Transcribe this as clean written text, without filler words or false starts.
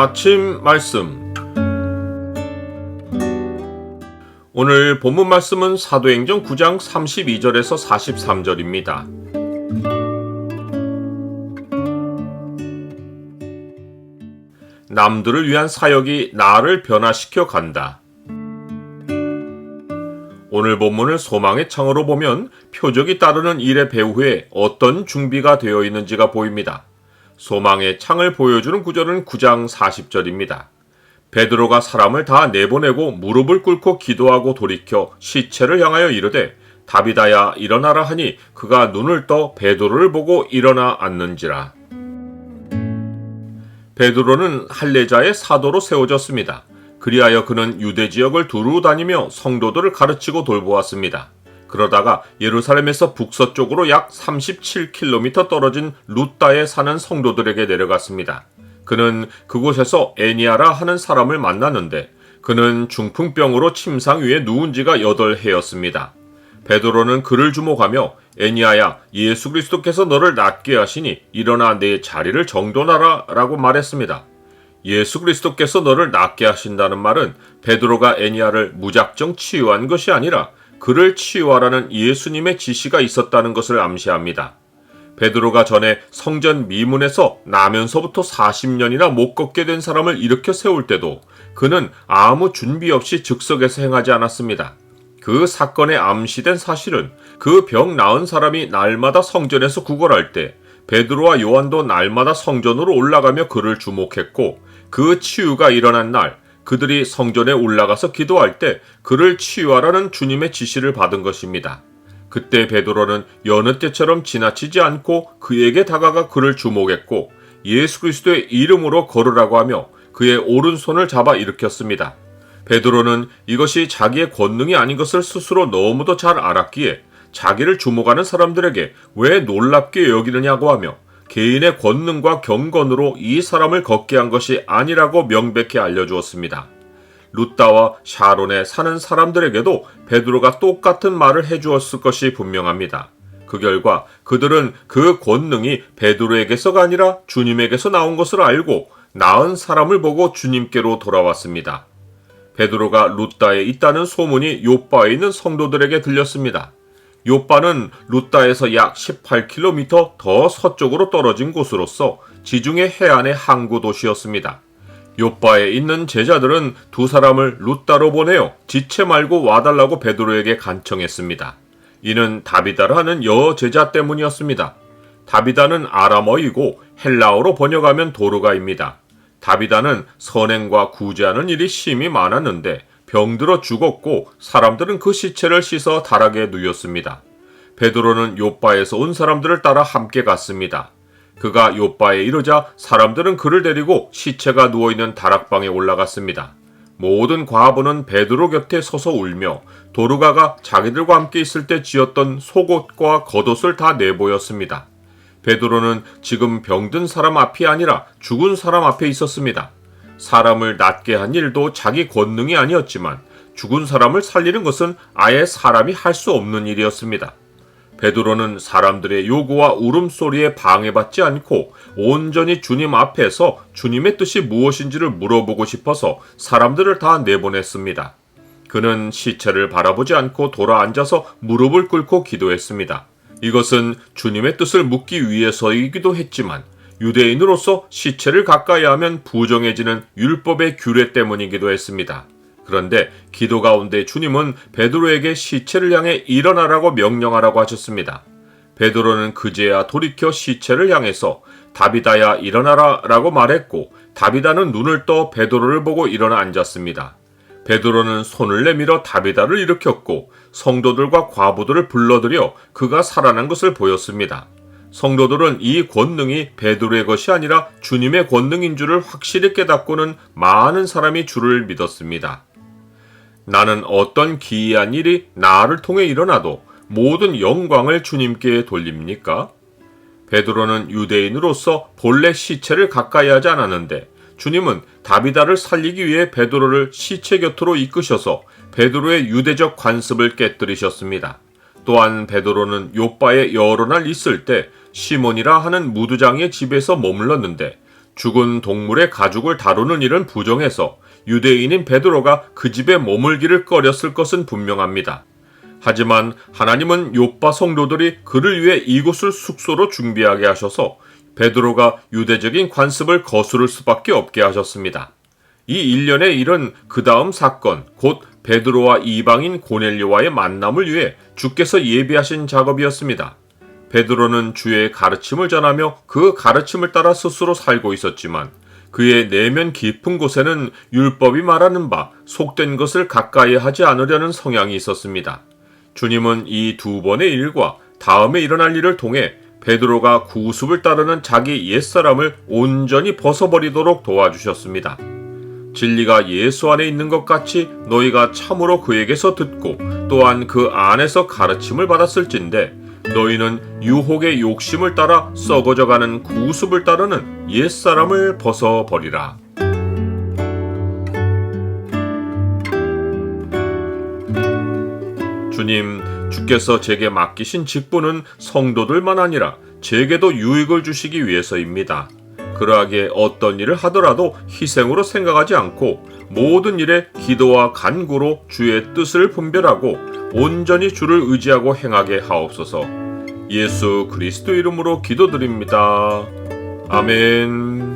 아침 말씀. 오늘 본문 말씀은 사도행전 9장 32절에서 43절입니다. 남들을 위한 사역이 나를 변화시켜 간다. 오늘 본문을 소망의 창으로 보면 표적이 따르는 일의 배후에 어떤 준비가 되어 있는지가 보입니다. 소망의 창을 보여주는 구절은 9장 40절입니다. 베드로가 사람을 다 내보내고 무릎을 꿇고 기도하고 돌이켜 시체를 향하여 이르되 다비다야 일어나라 하니 그가 눈을 떠 베드로를 보고 일어나 앉는지라. 베드로는 할례자의 사도로 세워졌습니다. 그리하여 그는 유대 지역을 두루 다니며 성도들을 가르치고 돌보았습니다. 그러다가 예루살렘에서 북서쪽으로 약 37km 떨어진 룻다에 사는 성도들에게 내려갔습니다. 그는 그곳에서 애니아라 하는 사람을 만났는데 그는 중풍병으로 침상 위에 누운 지가 8해였습니다. 베드로는 그를 주목하며 애니아야 예수 그리스도께서 너를 낫게 하시니 일어나 내 자리를 정돈하라 라고 말했습니다. 예수 그리스도께서 너를 낫게 하신다는 말은 베드로가 애니아를 무작정 치유한 것이 아니라 그를 치유하라는 예수님의 지시가 있었다는 것을 암시합니다. 베드로가 전에 성전 미문에서 나면서부터 40년이나 못 걷게 된 사람을 일으켜 세울 때도 그는 아무 준비 없이 즉석에서 행하지 않았습니다. 그 사건에 암시된 사실은 그 병 나은 사람이 날마다 성전에서 구걸할 때 베드로와 요한도 날마다 성전으로 올라가며 그를 주목했고 그 치유가 일어난 날 그들이 성전에 올라가서 기도할 때 그를 치유하라는 주님의 지시를 받은 것입니다. 그때 베드로는 여느 때처럼 지나치지 않고 그에게 다가가 그를 주목했고 예수 그리스도의 이름으로 걸으라고 하며 그의 오른손을 잡아 일으켰습니다. 베드로는 이것이 자기의 권능이 아닌 것을 스스로 너무도 잘 알았기에 자기를 주목하는 사람들에게 왜 놀랍게 여기느냐고 하며 개인의 권능과 경건으로 이 사람을 걷게 한 것이 아니라고 명백히 알려주었습니다. 룻다와 샤론에 사는 사람들에게도 베드로가 똑같은 말을 해주었을 것이 분명합니다. 그 결과 그들은 그 권능이 베드로에게서가 아니라 주님에게서 나온 것을 알고 나은 사람을 보고 주님께로 돌아왔습니다. 베드로가 룻다에 있다는 소문이 요빠에 있는 성도들에게 들렸습니다. 요빠는 룻다에서 약 18km 더 서쪽으로 떨어진 곳으로서 지중해 해안의 항구 도시였습니다. 요빠에 있는 제자들은 두 사람을 룻다로 보내어 지체 말고 와달라고 베드로에게 간청했습니다. 이는 다비다라 하는 여제자 때문이었습니다. 다비다는 아람어이고 헬라어로 번역하면 도르가입니다. 다비다는 선행과 구제하는 일이 심히 많았는데 병들어 죽었고 사람들은 그 시체를 씻어 다락에 누였습니다. 베드로는 요빠에서 온 사람들을 따라 함께 갔습니다. 그가 요빠에 이르자 사람들은 그를 데리고 시체가 누워있는 다락방에 올라갔습니다. 모든 과부는 베드로 곁에 서서 울며 도르가가 자기들과 함께 있을 때 지었던 속옷과 겉옷을 다 내보였습니다. 베드로는 지금 병든 사람 앞이 아니라 죽은 사람 앞에 있었습니다. 사람을 낫게 한 일도 자기 권능이 아니었지만 죽은 사람을 살리는 것은 아예 사람이 할 수 없는 일이었습니다. 베드로는 사람들의 요구와 울음소리에 방해받지 않고 온전히 주님 앞에서 주님의 뜻이 무엇인지를 물어보고 싶어서 사람들을 다 내보냈습니다. 그는 시체를 바라보지 않고 돌아 앉아서 무릎을 꿇고 기도했습니다. 이것은 주님의 뜻을 묻기 위해서이기도 했지만 유대인으로서 시체를 가까이 하면 부정해지는 율법의 규례 때문이기도 했습니다. 그런데 기도 가운데 주님은 베드로에게 시체를 향해 일어나라고 명령하라고 하셨습니다. 베드로는 그제야 돌이켜 시체를 향해서 다비다야 일어나라 라고 말했고 다비다는 눈을 떠 베드로를 보고 일어나 앉았습니다. 베드로는 손을 내밀어 다비다를 일으켰고 성도들과 과부들을 불러들여 그가 살아난 것을 보였습니다. 성도들은 이 권능이 베드로의 것이 아니라 주님의 권능인 줄을 확실히 깨닫고는 많은 사람이 주를 믿었습니다. 나는 어떤 기이한 일이 나를 통해 일어나도 모든 영광을 주님께 돌립니까? 베드로는 유대인으로서 본래 시체를 가까이 하지 않았는데 주님은 다비다를 살리기 위해 베드로를 시체 곁으로 이끄셔서 베드로의 유대적 관습을 깨뜨리셨습니다. 또한 베드로는 요빠에 여러 날 있을 때 시몬이라 하는 무두장의 집에서 머물렀는데 죽은 동물의 가죽을 다루는 일은 부정해서 유대인인 베드로가 그 집에 머물기를 꺼렸을 것은 분명합니다. 하지만 하나님은 요파 성도들이 그를 위해 이곳을 숙소로 준비하게 하셔서 베드로가 유대적인 관습을 거스를 수밖에 없게 하셨습니다. 이 일련의 일은 그 다음 사건, 곧 베드로와 이방인 고넬료와의 만남을 위해 주께서 예비하신 작업이었습니다. 베드로는 주의 가르침을 전하며 그 가르침을 따라 스스로 살고 있었지만 그의 내면 깊은 곳에는 율법이 말하는 바 속된 것을 가까이 하지 않으려는 성향이 있었습니다. 주님은 이 두 번의 일과 다음에 일어날 일을 통해 베드로가 구습을 따르는 자기 옛사람을 온전히 벗어버리도록 도와주셨습니다. 진리가 예수 안에 있는 것 같이 너희가 참으로 그에게서 듣고 또한 그 안에서 가르침을 받았을진데 너희는 유혹의 욕심을 따라 썩어져가는 구습을 따르는 옛사람을 벗어버리라. 주님, 주께서 제게 맡기신 직분은 성도들만 아니라 제게도 유익을 주시기 위해서입니다. 그러하기에 어떤 일을 하더라도 희생으로 생각하지 않고 모든 일에 기도와 간구로 주의 뜻을 분별하고 온전히 주를 의지하고 행하게 하옵소서. 예수 그리스도 이름으로 기도드립니다. 아멘.